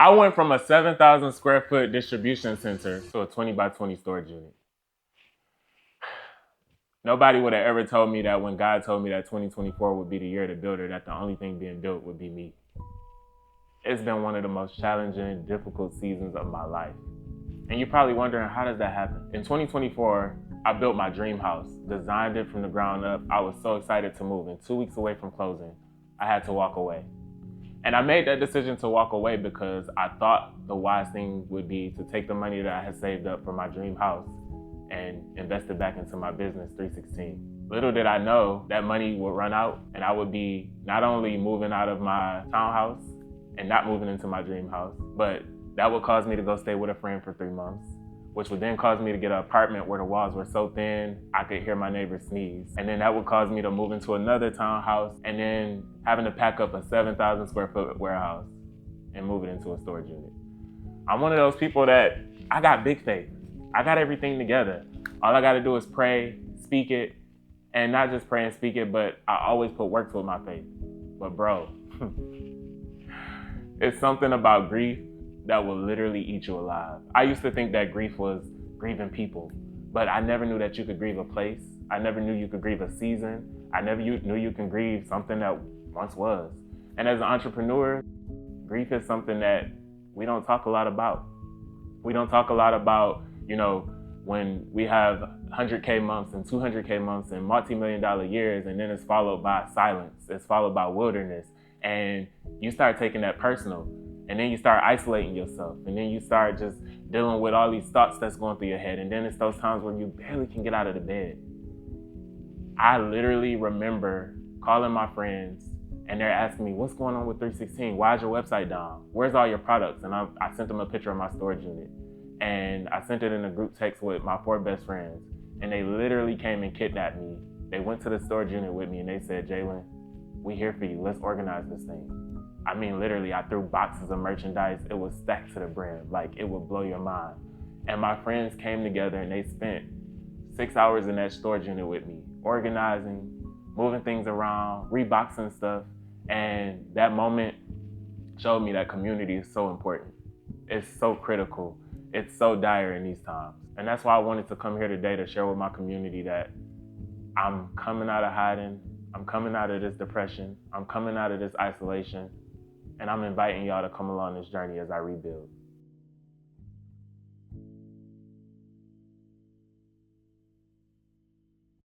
I went from a 7,000 square foot distribution center to a 20 by 20 storage unit. Nobody would have ever told me that when God told me that 2024 would be the year to build it, that the only thing being built would be me. It's been one of the most challenging, difficult seasons of my life. And you're probably wondering, how does that happen? In 2024, I built my dream house, designed it from the ground up. I was so excited to move. And 2 weeks away from closing, I had to walk away. And I made that decision to walk away because I thought the wise thing would be to take the money that I had saved up for my dream house and invest it back into my business, 316. Little did I know that money would run out and I would be not only moving out of my townhouse and not moving into my dream house, but that would cause me to go stay with a friend for 3 months, which would then cause me to get an apartment where the walls were so thin I could hear my neighbors sneeze. And then that would cause me to move into another townhouse and then having to pack up a 7,000 square foot warehouse and move it into a storage unit. I'm one of those people that I got big faith. I got everything together. All I gotta do is pray, speak it, and not just pray and speak it, but I always put work with my faith. But bro, it's something about grief that will literally eat you alive. I used to think that grief was grieving people, but I never knew that you could grieve a place. I never knew you could grieve a season. I never knew you can grieve something that once was. And as an entrepreneur, grief is something that we don't talk a lot about. We don't talk a lot about, when we have 100K months and 200K months and multi-million-dollar years, and then it's followed by silence. It's followed by wilderness. And you start taking that personal. And then you start isolating yourself. And then you start just dealing with all these thoughts that's going through your head. And then it's those times where you barely can get out of the bed. I literally remember calling my friends and they're asking me, what's going on with 316? Why is your website down? Where's all your products? And I sent them a picture of my storage unit. And I sent it in a group text with my 4 best friends. And they literally came and kidnapped me. They went to the storage unit with me and they said, Jalen, we here for you. Let's organize this thing. I mean, literally, I threw boxes of merchandise. It was stacked to the brim. Like, it would blow your mind. And my friends came together and they spent 6 hours in that storage unit with me, organizing, moving things around, reboxing stuff. And that moment showed me that community is so important. It's so critical. It's so dire in these times. And that's why I wanted to come here today to share with my community that I'm coming out of hiding. I'm coming out of this depression. I'm coming out of this isolation. And I'm inviting y'all to come along this journey as I rebuild.